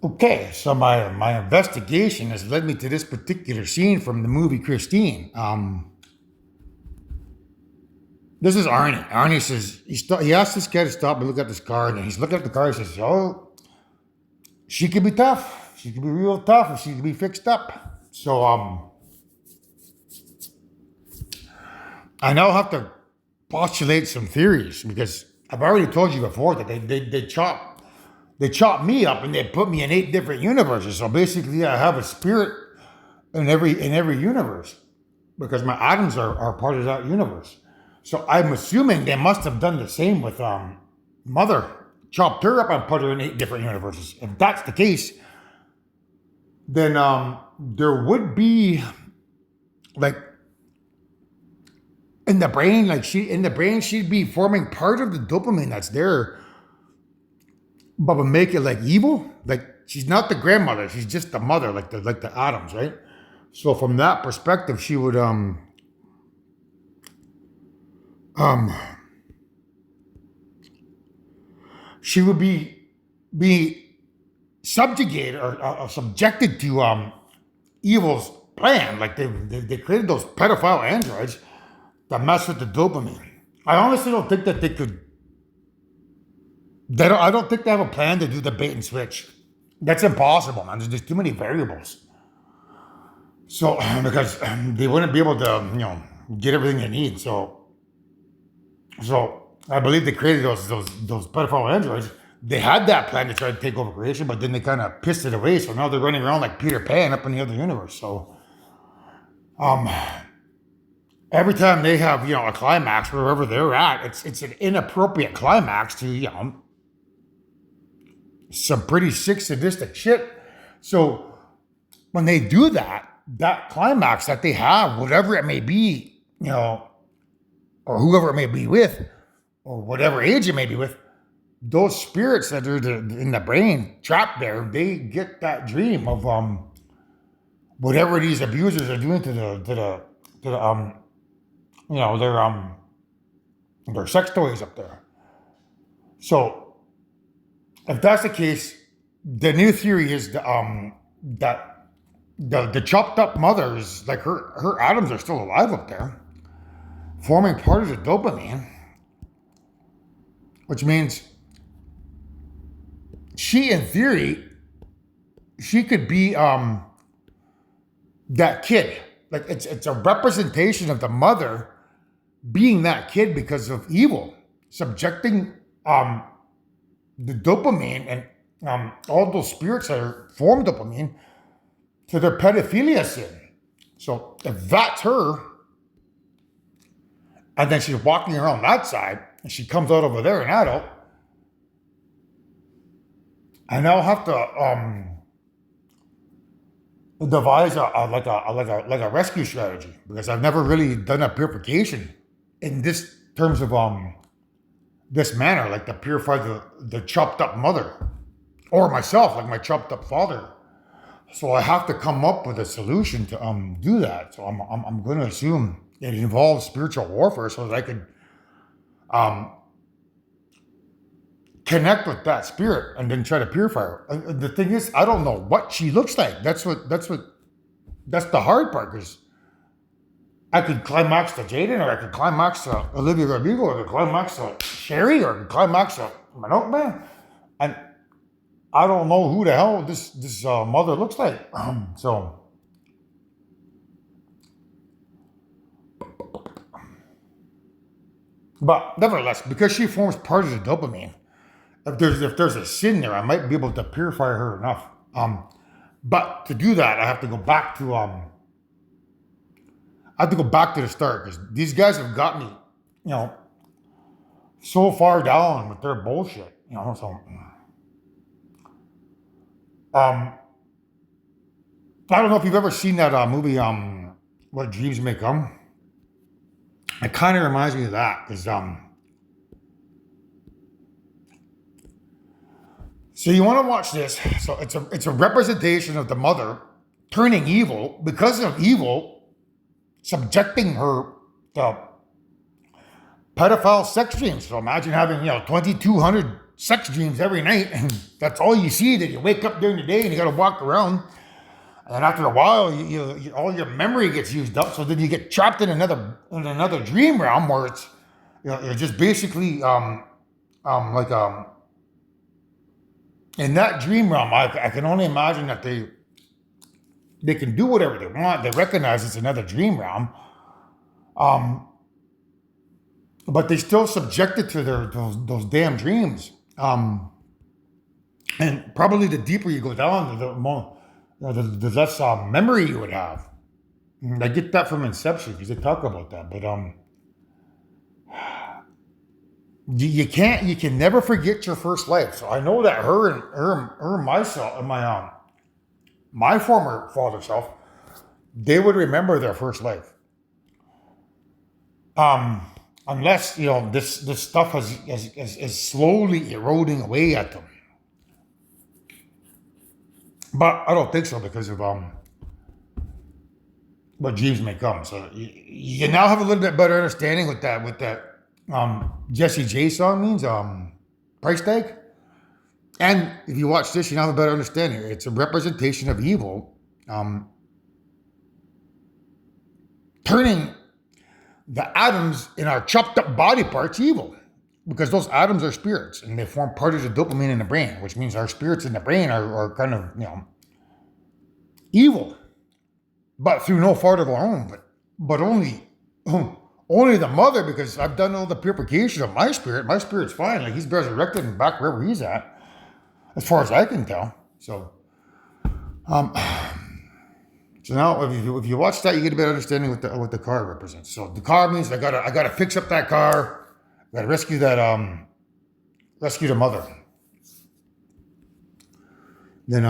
Okay, so my investigation has led me to this particular scene from the movie Christine. This is Arnie. Arnie says he asked this guy to stop and look at this car, and he's looking at the car. He says, "Oh, she could be tough. She could be real tough, if she could be fixed up." So I now have to postulate some theories because I've already told you before that they chop me up and they put me in 8 different universes. So basically, I have a spirit in every universe because my atoms are part of that universe. So I'm assuming they must have done the same with Mother, chopped her up and put her in 8 different universes. If that's the case, then there would be like in the brain she'd be forming part of the dopamine that's there, but would make it like evil. Like she's not the grandmother, she's just the mother, like the atoms, right? So from that perspective, um she would be subjugated or subjected to evil's plan. Like they created those pedophile androids that mess with the dopamine. I honestly don't think that they could. They don't. I don't think they have a plan to do the bait and switch. That's impossible, man. There's just too many variables. So because they wouldn't be able to, get everything they need. So I believe they created those pedophile androids. They had that plan to try to take over creation, but then they kind of pissed it away. So now they're running around like Peter Pan up in the other universe. So um, every time they have a climax wherever they're at, it's an inappropriate climax to some pretty sick sadistic shit. So when they do that climax that they have, whatever it may be, or whoever it may be with, or whatever age it may be with, those spirits that are in the brain trapped there, they get that dream of whatever these abusers are doing to the you know their their sex toys up there. So if that's the case, the new theory is that the chopped up mother is like her atoms are still alive up there, forming part of the dopamine, which means she, in theory, she could be that kid. Like it's a representation of the mother being that kid because of evil, subjecting the dopamine and all those spirits that are formed dopamine to their pedophilia sin. So if that's her, and then she's walking around that side, and she comes out over there an adult, I now have to devise a rescue strategy because I've never really done a purification in this terms of this manner, like to purify the chopped up mother or myself, like my chopped up father. So I have to come up with a solution to do that. So I'm going to assume it involves spiritual warfare so that I could um, connect with that spirit and then try to purify her. The thing is, I don't know what she looks like. That's the hard part because I could climax to Jaden, or I could climax to Olivia Rodrigo, or I could climax to Sherry, or I could climax to Manoke Man. And I don't know who the hell this mother looks like. But nevertheless, because she forms part of the dopamine, if there's a sin there, I might be able to purify her enough. But to do that, I have to go back to the start because these guys have got me, you know, so far down with their bullshit. So um, I don't know if you've ever seen that movie, What Dreams May Come. It kind of reminds me of that because so you want to watch this. So it's a representation of the mother turning evil because of evil, subjecting her to pedophile sex dreams. So imagine having 2,200 sex dreams every night, and that's all you see. That you wake up during the day and you got to walk around, and after a while, all your memory gets used up. So then you get trapped in another dream realm where it's you're just basically like in that dream realm. I can only imagine that they can do whatever they want. They recognize it's another dream realm, but they still subjected to those damn dreams. And probably the deeper you go down, the more the less memory you would have. And I get that from Inception because they talk about that. But you can never forget your first life. So I know that her and myself and my former father self, they would remember their first life. Unless this stuff is slowly eroding away at them. But I don't think so because of what dreams may come. So you now have a little bit better understanding with that Jesse J song means price tag. And if you watch this, you now have a better understanding. It's a representation of evil, turning the atoms in our chopped up body parts evil, because those atoms are spirits and they form part of the dopamine in the brain, which means our spirits in the brain are kind of evil, but through no fault of our own, but only the mother, because I've done all the purification of my spirit. My spirit's fine, like he's resurrected and back wherever he's at, as far as I can tell. So so now, if you watch that, you get a better understanding what the car represents. So the car means I gotta fix up that car. I gotta rescue rescue the mother. Then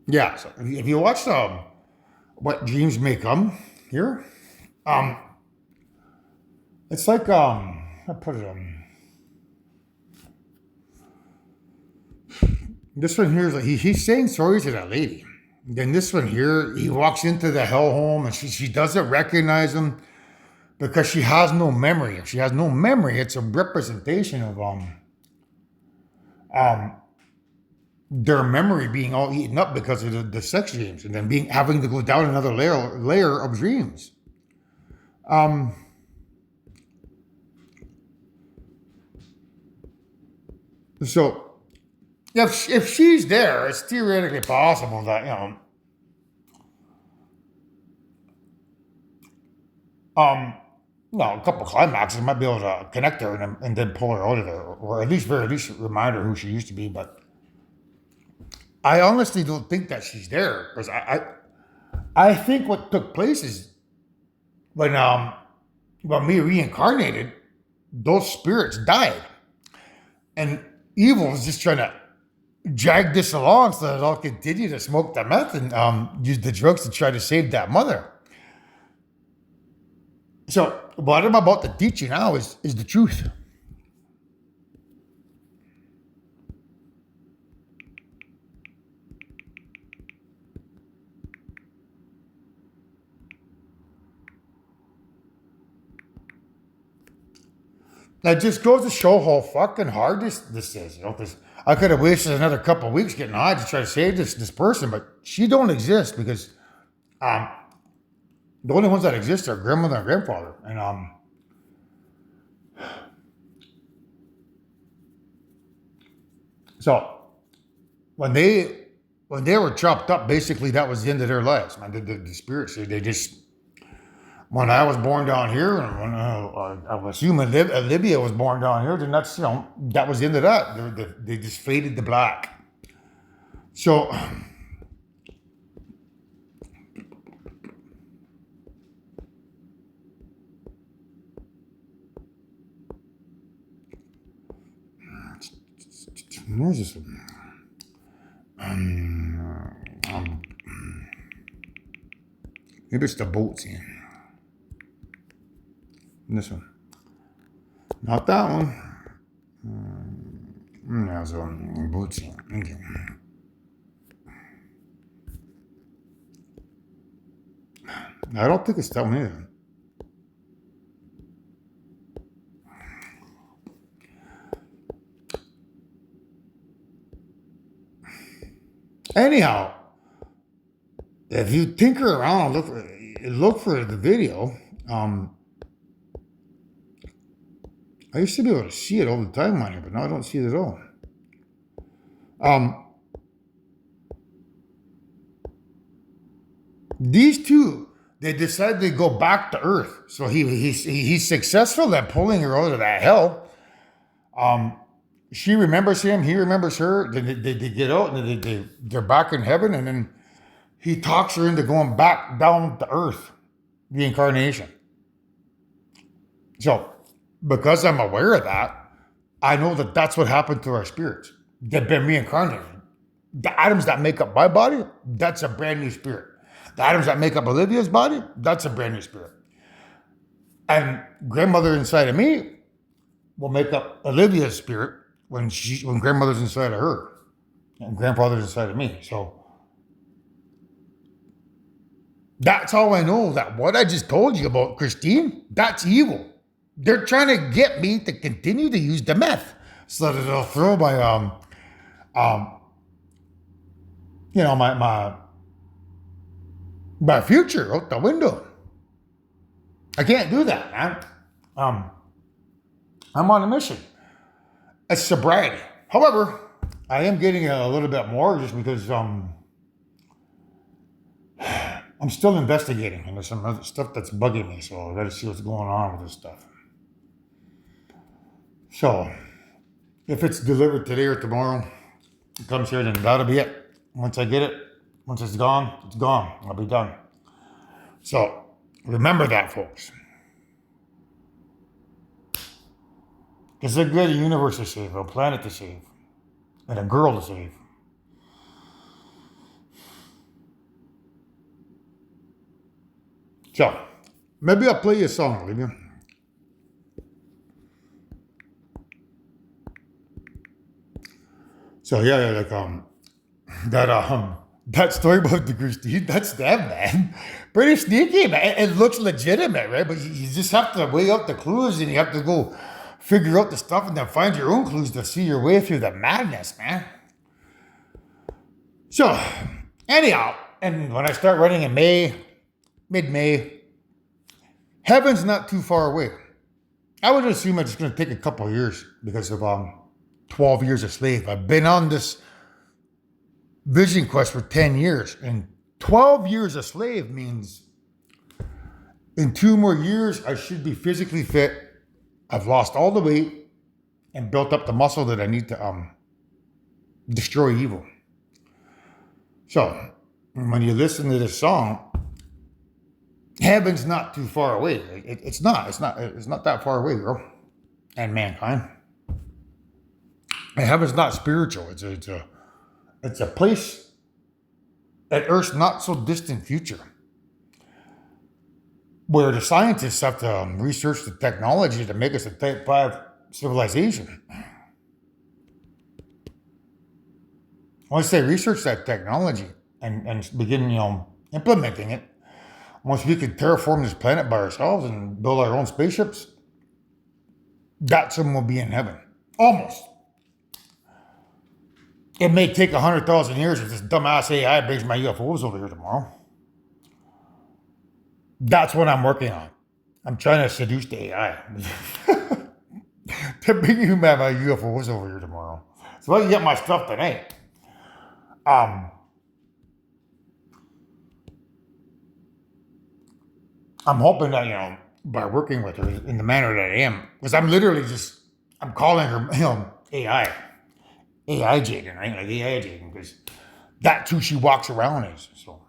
yeah. So if you watch what dreams may come here, it's like I put it on. This one here is like he's saying sorry to that lady. Then this one here, he walks into the hell home and she doesn't recognize him because she has no memory. If she has no memory, it's a representation of their memory being all eaten up because of the sex dreams, and then having to go down another layer of dreams. So if she's there, it's theoretically possible that a couple climaxes might be able to connect her and then pull her out of there, or at least remind her who she used to be. But I honestly don't think that she's there, because I think what took place is when me reincarnated, those spirits died, and evil was just trying to drag this along so that I'll continue to smoke the meth and use the drugs to try to save that mother. So what I'm about to teach you now is the truth. That just goes to show how fucking hard this is, because I could have wasted another couple of weeks getting high to try to save this person, but she don't exist, because the only ones that exist are grandmother and grandfather. And so when they were chopped up, basically that was the end of their lives. Man, the spirits, they just, when I was born down here, and when I was assuming Libya was born down here, then that's that was the end of that. They just faded to black. So where's this one? Maybe it's the boats here. This one. Not that one. There's boats here. Okay. I don't think it's that one either. Anyhow, if you tinker around, look for the video. I used to be able to see it all the time on here, but now I don't see it at all. These two, they decided to go back to Earth. So he's successful at pulling her out of that hell. She remembers him. He remembers her. They get out and they're back in heaven. And then he talks her into going back down to Earth, the incarnation. So because I'm aware of that, I know that that's what happened to our spirits. They've been reincarnated. The atoms that make up my body, that's a brand new spirit. The atoms that make up Olivia's body, that's a brand new spirit. And grandmother inside of me will make up Olivia's spirit when grandmother's inside of her and grandfather's inside of me. So that's how I know that what I just told you about Christine, that's evil. They're trying to get me to continue to use the meth so that it'll throw my my future out the window. I can't do that, man. I'm on a mission. It's sobriety. However, I am getting a little bit more just because I'm still investigating and there's some other stuff that's bugging me, so I gotta see what's going on with this stuff. So, if it's delivered today or tomorrow, it comes here, then that'll be it. Once I get it, once it's gone, I'll be done. So, remember that, folks. Because they've got a universe to save, a planet to save, and a girl to save. So, maybe I'll play you a song, Olivia. So yeah, like that story about the Christine, that's them, man. Pretty sneaky, man. It looks legitimate, right? But you just have to weigh out the clues and you have to go figure out the stuff and then find your own clues to see your way through the madness, man. So, anyhow, and when I start running in May, mid-May, heaven's not too far away. I would assume it's going to take a couple of years because of 12 years a slave. I've been on this vision quest for 10 years, and 12 years a slave means in 2 more years, I should be physically fit. I've lost all the weight and built up the muscle that I need to destroy evil. So, when you listen to this song, heaven's not too far away. It's not that far away, girl, and mankind. And heaven's not spiritual. It's a place at Earth's not so distant future, where the scientists have to research the technology to make us a Type 5 civilization. Once they research that technology and begin, implementing it, once we could terraform this planet by ourselves and build our own spaceships, that's when we'll be in heaven. Almost. It may take 100,000 years if this dumbass AI brings my UFOs over here tomorrow. That's what I'm working on. I'm trying to seduce the AI to bring you my UFOs over here tomorrow. So I can get my stuff tonight. I'm hoping that, by working with her in the manner that I am, because I'm literally I'm calling her, AI Jaden, right? Like AI Jaden, because that's who she walks around as. So,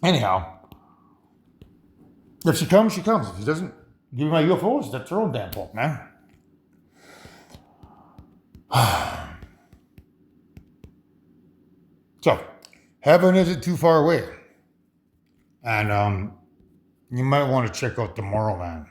anyhow, if she comes, she comes. If she doesn't give me my UFOs, that's her own damn fault, man. So, heaven isn't too far away. And you might want to check out Tomorrowland.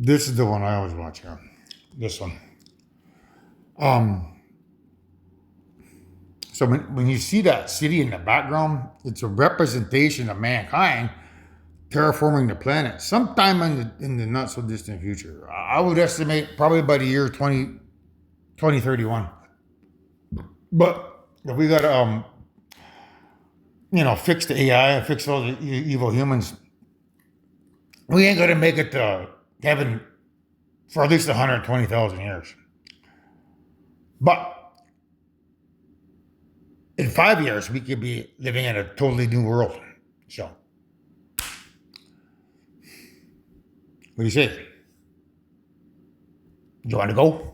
This is the one I always watch here. This one. Um, so when you see that city in the background, it's a representation of mankind terraforming the planet sometime in the not so distant future. I would estimate probably by the year 2031. But if we got to, fix the AI and fix all the evil humans, we ain't going to make it to heaven for at least 120,000 years. But in 5 years, we could be living in a totally new world. So, what do you say? You want to go?